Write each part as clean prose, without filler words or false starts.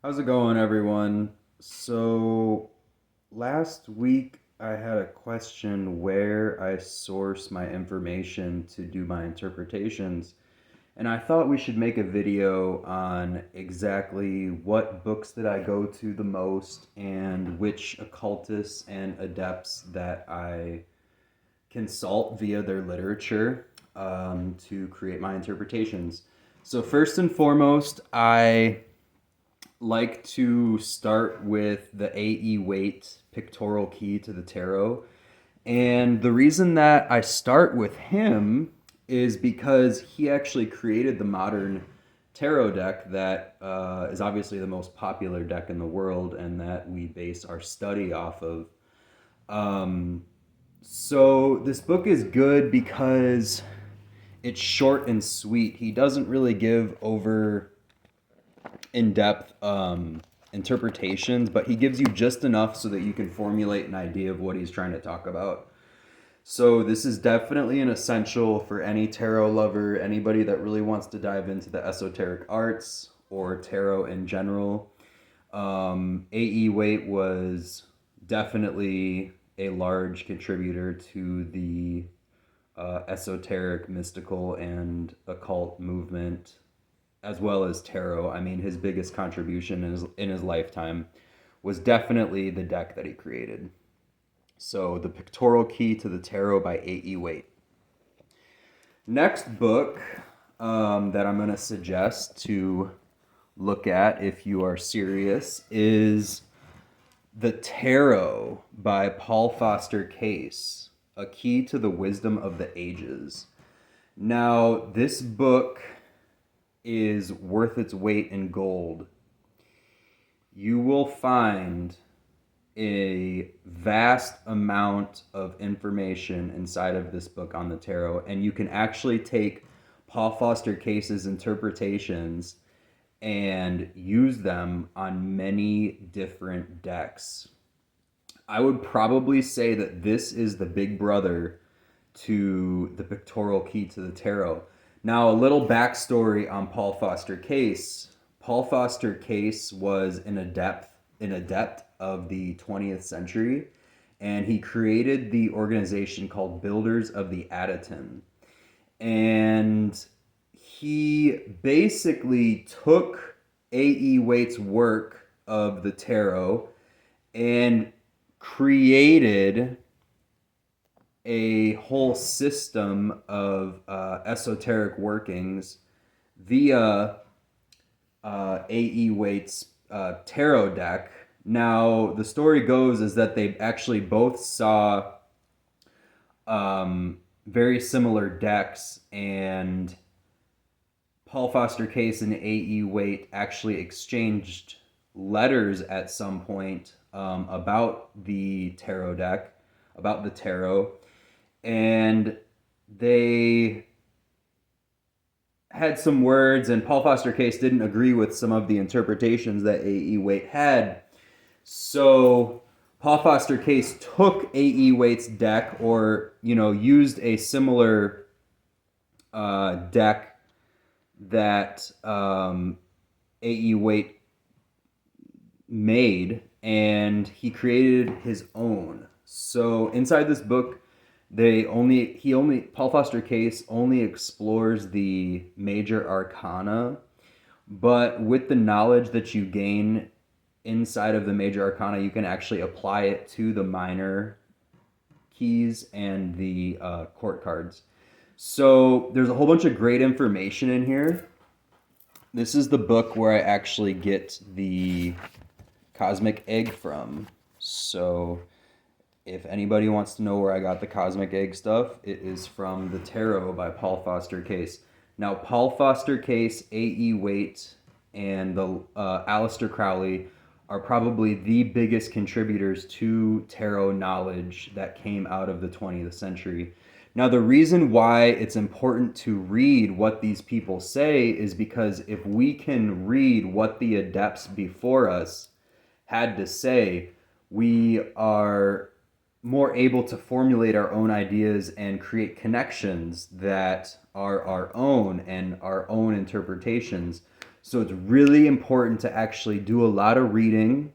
How's it going, everyone? So, last week I had a question where I source my information to do my interpretations, and I thought we should make a video on exactly what books that I go to the most and which occultists and adepts that I consult via their literature to create my interpretations. So, first and foremost, I like to start with the A.E. Waite Pictorial Key to the Tarot. And the reason that I start with him is because he actually created the modern tarot deck that is obviously the most popular deck in the world and that we base our study off of. Um, so this book is good because it's short and sweet. He doesn't really give over in-depth interpretations, but he gives you just enough so that you can formulate an idea of what he's trying to talk about. So this is definitely an essential for any tarot lover, anybody that really wants to dive into the esoteric arts or tarot in general. A.E. Waite was definitely a large contributor to the esoteric, mystical, and occult movement, as well as tarot. I mean, his biggest contribution in his lifetime was definitely the deck that he created. So, The Pictorial Key to the Tarot by A.E. Waite. Next book that I'm going to suggest to look at if you are serious is The Tarot by Paul Foster Case, A Key to the Wisdom of the Ages. Now, this book is worth its weight in gold. You will find a vast amount of information inside of this book on the tarot, and you can actually take Paul Foster Case's interpretations and use them on many different decks. I would probably say that this is the big brother to the Pictorial Key to the Tarot. Now, a little backstory on Paul Foster Case. Paul Foster Case was an adept of the 20th century, and he created the organization called Builders of the Adyton. And he basically took A.E. Waite's work of the tarot and created a whole system of esoteric workings via A.E. Waite's tarot deck. Now, the story goes is that they actually both saw very similar decks, and Paul Foster Case and A.E. Waite actually exchanged letters at some point about the tarot deck, about the tarot, and they had some words, and Paul Foster Case didn't agree with some of the interpretations that A.E. Waite had. So Paul Foster Case took A.E. Waite's deck, or used a similar deck that A.E. Waite made, and he created his own. So inside this book, Paul Foster Case only explores the major arcana, but with the knowledge that you gain inside of the major arcana, you can actually apply it to the minor keys and the court cards. So there's a whole bunch of great information in here. This is the book where I actually get the cosmic egg from. So if anybody wants to know where I got the cosmic egg stuff, it is from The Tarot by Paul Foster Case. Now, Paul Foster Case, A.E. Waite, and the Alistair Crowley are probably the biggest contributors to tarot knowledge that came out of the 20th century. Now, the reason why it's important to read what these people say is because if we can read what the adepts before us had to say, we are more able to formulate our own ideas and create connections that are our own and our own interpretations. So it's really important to actually do a lot of reading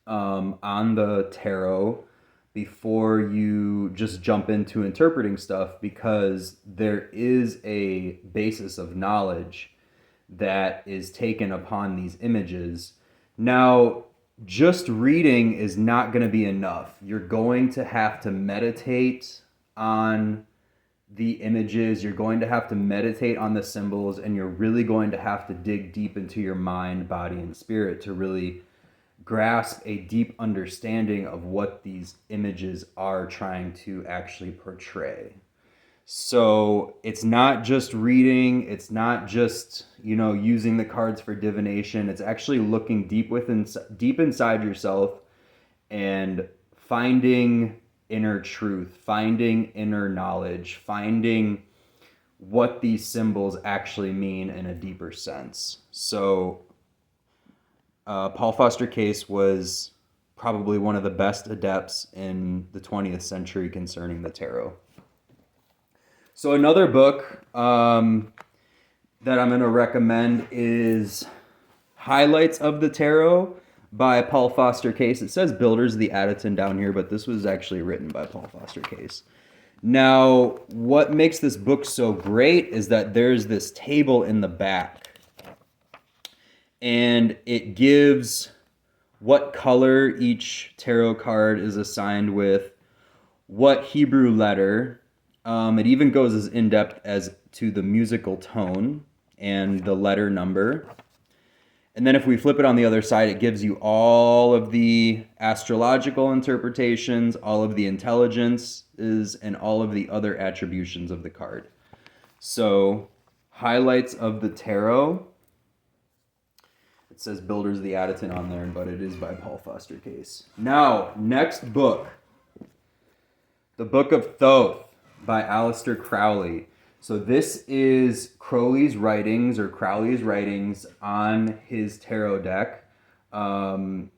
on the tarot before you just jump into interpreting stuff, because there is a basis of knowledge that is taken upon these images. Now, just reading is not going to be enough. You're going to have to meditate on the images, you're going to have to meditate on the symbols, and you're really going to have to dig deep into your mind, body, and spirit to really grasp a deep understanding of what these images are trying to actually portray. So it's not just reading, it's not just, using the cards for divination. It's actually looking deep inside yourself and finding inner truth, finding inner knowledge, finding what these symbols actually mean in a deeper sense. So Paul Foster Case was probably one of the best adepts in the 20th century concerning the tarot. So another book that I'm going to recommend is Highlights of the Tarot by Paul Foster Case. It says Builders of the Adyton down here, but this was actually written by Paul Foster Case. Now, what makes this book so great is that there's this table in the back, and it gives what color each tarot card is assigned with, what Hebrew letter. It even goes as in-depth as to the musical tone and the letter number. And then if we flip it on the other side, it gives you all of the astrological interpretations, all of the intelligences, and all of the other attributions of the card. So, Highlights of the Tarot. It says Builders of the Adyton on there, but it is by Paul Foster Case. Now, next book. The Book of Thoth by Alistair Crowley. So this is Crowley's writings on his tarot deck. And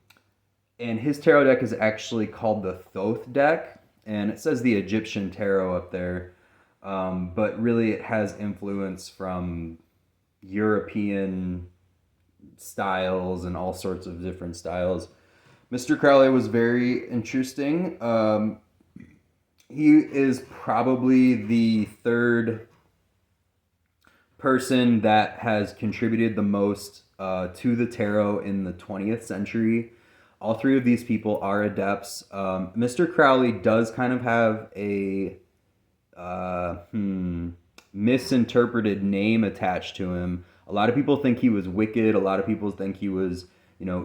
his tarot deck is actually called the Thoth deck. And it says the Egyptian tarot up there. But really it has influence from European styles and all sorts of different styles. Mr. Crowley was very interesting. He is probably the third person that has contributed the most to the tarot in the 20th century. All three of these people are adepts. Mr. Crowley does kind of have a misinterpreted name attached to him. A lot of people think he was wicked. A lot of people think he was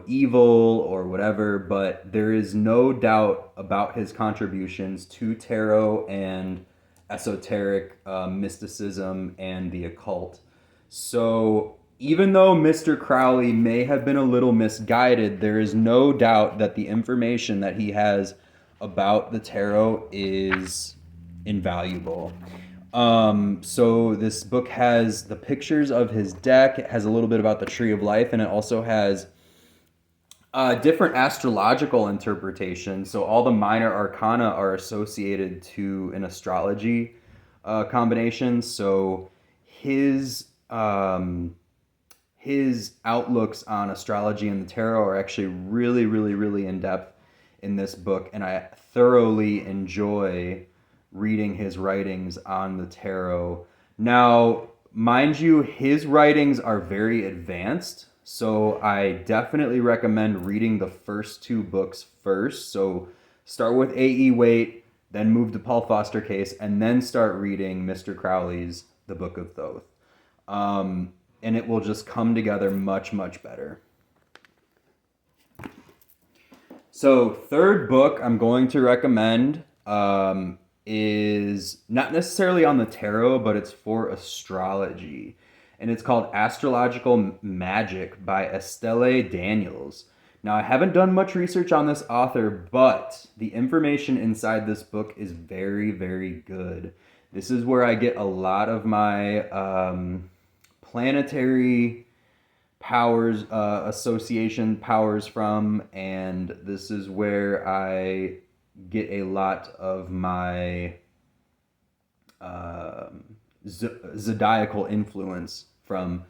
evil or whatever, but there is no doubt about his contributions to tarot and esoteric mysticism and the occult. So even though Mr. Crowley may have been a little misguided, there is no doubt that the information that he has about the tarot is invaluable. So this book has the pictures of his deck, it has a little bit about the Tree of Life, and it also has different astrological interpretations. So all the minor arcana are associated to an astrology combination. So his outlooks on astrology and the tarot are actually really, really, really in depth in this book, and I thoroughly enjoy reading his writings on the tarot. Now, mind you, his writings are very advanced. So I definitely recommend reading the first two books first. So start with A.E. Waite, then move to Paul Foster Case, and then start reading Mr. Crowley's The Book of Thoth. And it will just come together much, much better. So third book I'm going to recommend is not necessarily on the tarot, but it's for astrology. And it's called Astrological Magic by Estelle Daniels. Now, I haven't done much research on this author, but the information inside this book is very, very good. This is where I get a lot of my planetary powers, association powers from, and this is where I get a lot of my zodiacal influence from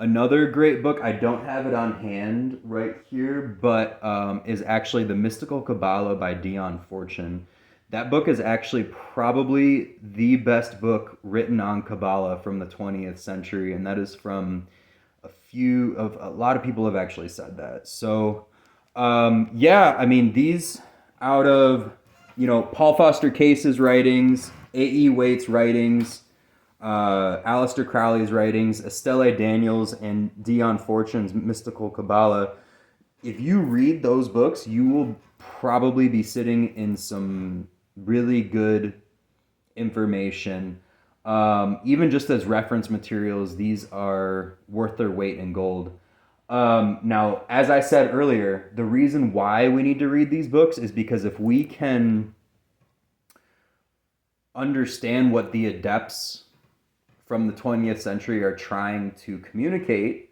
Another great book, I don't have it on hand right here, but is actually The Mystical Kabbalah by Dion Fortune. That book is actually probably the best book written on Kabbalah from the 20th century, and that is from a lot of people have actually said that. So, yeah, I mean, these out of, Paul Foster Case's writings, A.E. Waite's writings, Alistair Crowley's writings, Estelle Daniels, and Dion Fortune's Mystical Kabbalah. If you read those books, you will probably be sitting in some really good information. Even just as reference materials, these are worth their weight in gold. Now, as I said earlier, the reason why we need to read these books is because if we can understand what the adepts from the 20th century are trying to communicate,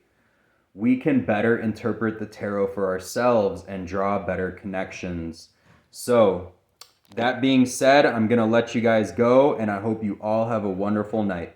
we can better interpret the tarot for ourselves and draw better connections. So, that being said, I'm going to let you guys go, and I hope you all have a wonderful night.